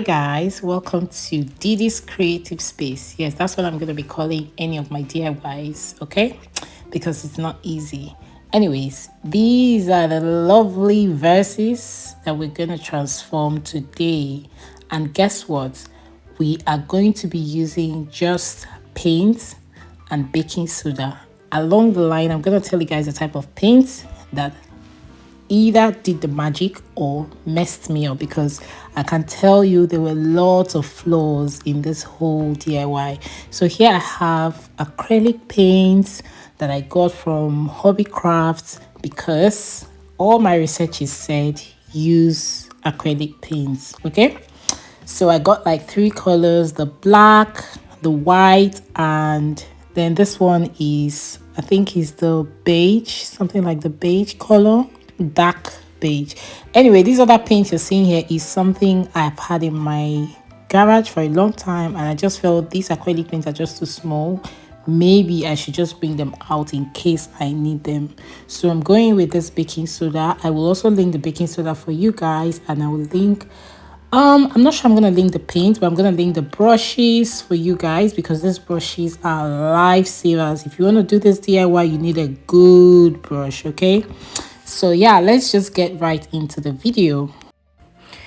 guys, welcome to Didi's Creative Space. Yes, that's what I'm going to be calling any of my DIYs, okay? Because it's not easy. Anyways, these are the lovely verses that we're going to transform today. And guess what? We are going to be using just paint and baking soda. Along the line, I'm going to tell you guys the type of paint that either did the magic or messed me up, because I can tell you there were lots of flaws in this whole DIY. So here I have acrylic paints that I got from Hobby Crafts, because all my researchers said use acrylic paints. Okay, so I got like 3 colors: the black, the white, and then this one is, I think, is the beige, something like the beige color, dark beige. Anyway, these other paints you're seeing here is something I've had in my garage for a long time, and I just felt these acrylic paints are just too small. Maybe I should just bring them out in case I need them. So I'm going with this baking soda. I will also link the baking soda for you guys, and I will link I'm not sure I'm gonna link the paint, but I'm gonna link the brushes for you guys, because these brushes are lifesavers. If you want to do this DIY, you need a good brush. Okay, so yeah, let's just get right into the video.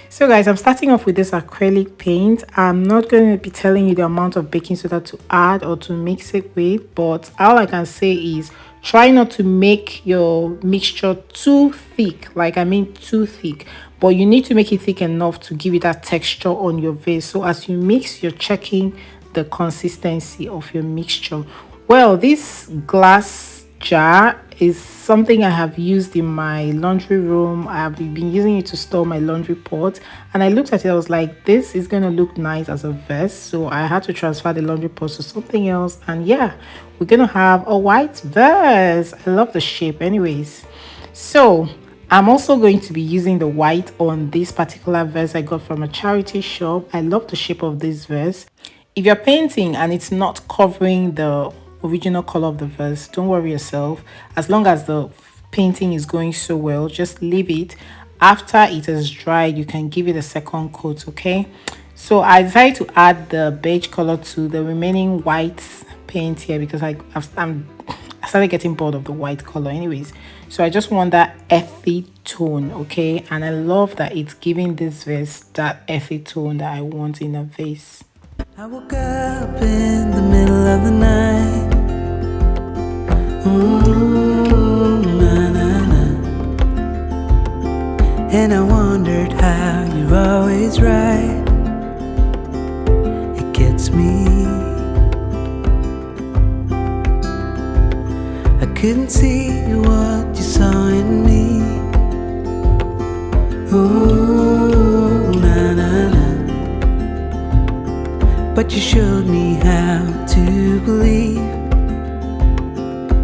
So guys, I'm starting off with this acrylic paint. I'm not going to be telling you the amount of baking soda to add or to mix it with, but all I can say is try not to make your mixture too thick, like I mean too thick, but you need to make it thick enough to give it that texture on your vase. So as you mix, you're checking the consistency of your mixture. Well, this glass jar is something I have used in my laundry room. I have been using it to store my laundry pot, and I looked at it, I was like, this is gonna look nice as a vase, so I had to transfer the laundry pot to something else, and yeah, we're gonna have a white vase. I love the shape. Anyways, so I'm also going to be using the white on this particular vase I got from a charity shop. I love the shape of this vase. If you're painting and it's not covering the original color of the vase, don't worry yourself. As long as the painting is going so well, just leave it. After it has dried, you can give it a second coat. Okay, so I decided to add the beige color to the remaining white paint here, because I started getting bored of the white color. Anyways, so I just want that earthy tone. Okay, and I love that it's giving this vase that earthy tone that I want in a vase. I woke up in the middle of the night. Na, na, na. And I wondered how you're always right. It gets me. I couldn't see what you saw in me. Ooh, na, na, na. But you showed me how to believe.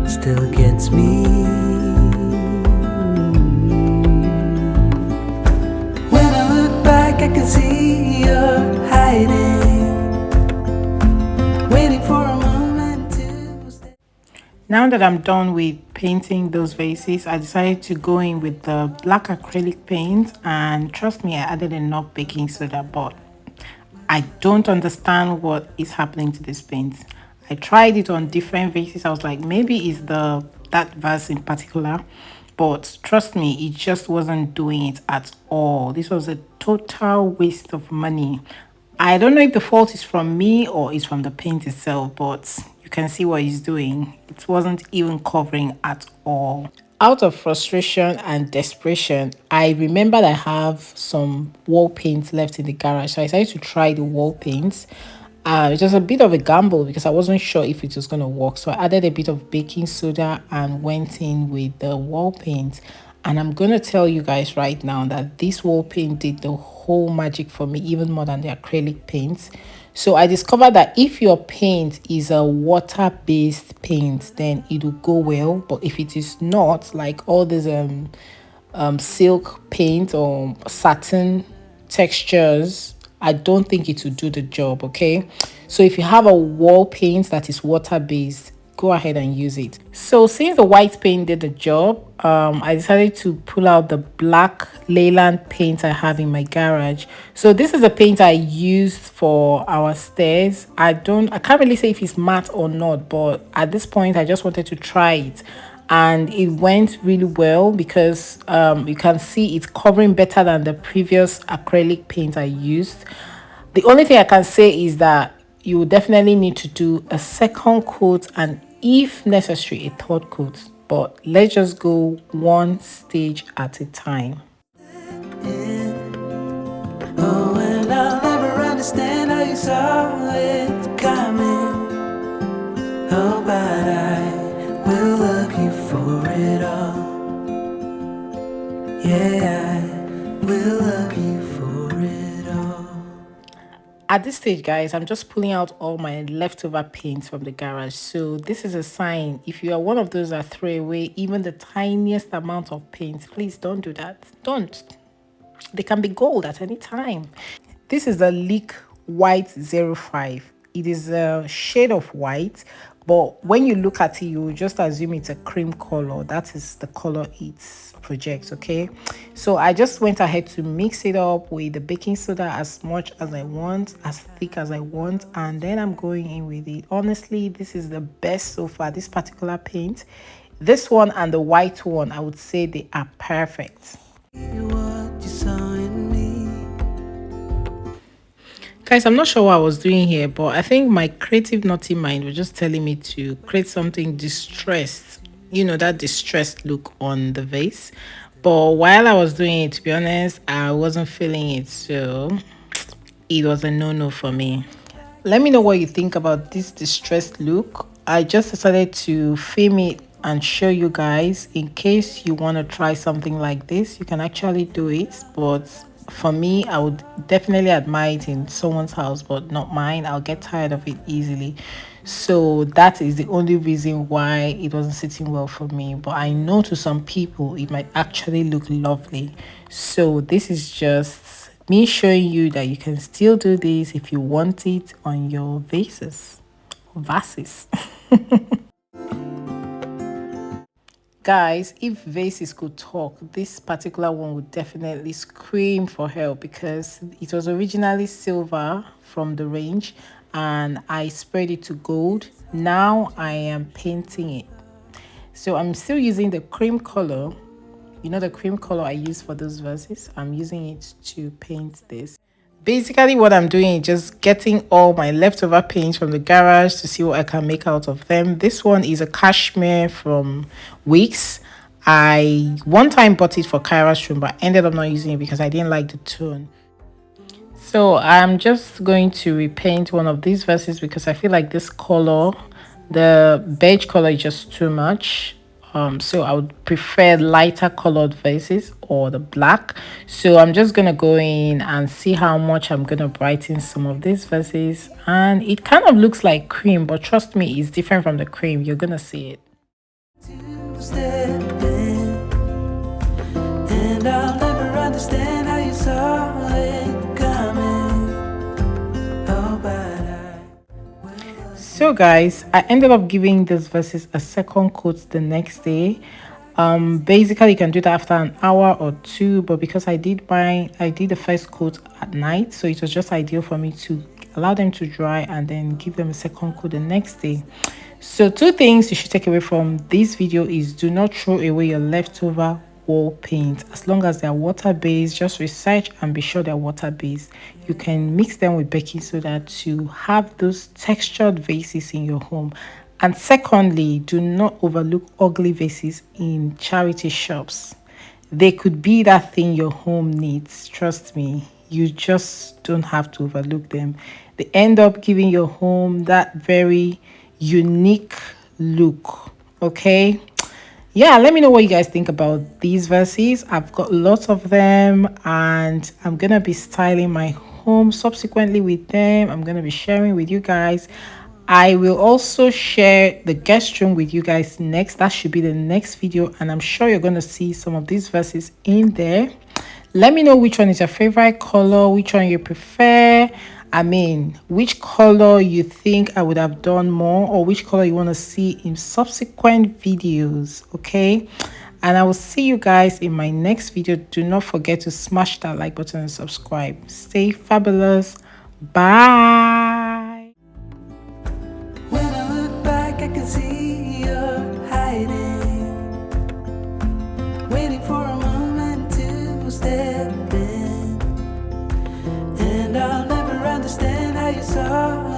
Still gets me. When I look back, I can see you're hiding, waiting for a moment to stay. Now that I'm done with painting those vases, I decided to go in with the black acrylic paint, and trust me, I added enough baking soda, but I don't understand what is happening to this paint. I tried it on different vases. I was like, maybe it's that vase in particular, but trust me, it just wasn't doing it at all. This was a total waste of money. I don't know if the fault is from me or it's from the paint itself, but you can see what he's doing. It wasn't even covering at all. Out of frustration and desperation, I remembered I have some wall paint left in the garage, so I decided to try the wall paints. It was a bit of a gamble because I wasn't sure if it was going to work, so I added a bit of baking soda and went in with the wall paint. And I'm going to tell you guys right now that this wall paint did the whole magic for me, even more than the acrylic paints. So I discovered that if your paint is a water-based paint, then it will go well. But if it is not, like all these silk paint or satin textures, I don't think it will do the job. Okay, so if you have a wall paint that is water-based, go ahead and use it. So since the white paint did the job, I decided to pull out the black Leyland paint I have in my garage. So this is the paint I used for our stairs. I can't really say if it's matte or not, but at this point I just wanted to try it, and it went really well because you can see it's covering better than the previous acrylic paint I used. The only thing I can say is that you will definitely need to do a second coat and if necessary a third coat, but let's just go one stage at a time. Oh, and I'll never understand how you saw it coming. Oh, but I will love you for it all. Yeah, I will love you for it all. At this stage, guys, I'm just pulling out all my leftover paint from the garage. So this is a sign. If you are one of those that throw away even the tiniest amount of paint, please don't do that. Don't. They can be gold at any time. This is the Leak White 05. It is a shade of white, but when you look at it, you just assume it's a cream color. That is the color it projects, okay? So I just went ahead to mix it up with the baking soda as much as I want, as thick as I want, and then I'm going in with it. Honestly, this is the best so far, this particular paint. This one and the white one, I would say they are perfect. What you saw in me. Guys, I'm not sure what I was doing here, but I think my creative naughty mind was just telling me to create something distressed. You know, that distressed look on the vase. But while I was doing it, to be honest, I wasn't feeling it. So it was a no-no for me. Let me know what you think about this distressed look. I just decided to film it and show you guys in case you want to try something like this. You can actually do it, but for me, I would definitely admire it in someone's house, but not mine. I'll get tired of it easily. So that is the only reason why it wasn't sitting well for me. But I know to some people it might actually look lovely. So this is just me showing you that you can still do this if you want it on your vases. Guys, if vases could talk, this particular one would definitely scream for help because it was originally silver from the range and I sprayed it to gold. Now I am painting it. So I'm still using the cream color. You know the cream color I use for those vases? I'm using it to paint this. Basically what I'm doing is just getting all my leftover paint from the garage to see what I can make out of them. This one is a cashmere from Wix. I one time bought it for Kyra's room, but ended up not using it because I didn't like the tone. So I'm just going to repaint one of these vases because I feel like this color, the beige color, is just too much. So I would prefer lighter colored vases or the black. So I'm just gonna go in and see how much I'm gonna brighten some of these vases, and it kind of looks like cream, but trust me, it's different from the cream. You're gonna see it. Step in, and I'll never understand how you saw it coming. Oh, but I will. So guys, I ended up giving these vases a second coat the next day. Basically you can do that after an hour or two, but because I did the first coat at night, so it was just ideal for me to allow them to dry and then give them a second coat the next day. So two things you should take away from this video is do not throw away your leftover wall paint. As long as they're water-based, just research and be sure they're water-based. You can mix them with baking soda to have those textured vases in your home. And secondly, do not overlook ugly vases in charity shops. They could be that thing your home needs. Trust me, you just don't have to overlook them. They end up giving your home that very unique look. Okay, yeah, let me know what you guys think about these vases. I've got lots of them and I'm gonna be styling my home subsequently with them. I'm gonna be sharing with you guys. I will also share the guest room with you guys next. That should be the next video, and I'm sure you're gonna see some of these vases in there. Let me know which one is your favorite color, which one you prefer, I mean, which color you think I would have done more, or which color you want to see in subsequent videos, okay? And I will see you guys in my next video. Do not forget to smash that like button and subscribe. Stay fabulous. Bye. When I look back, I can see you're hiding, waiting for a moment to step in. And I'll never understand how you saw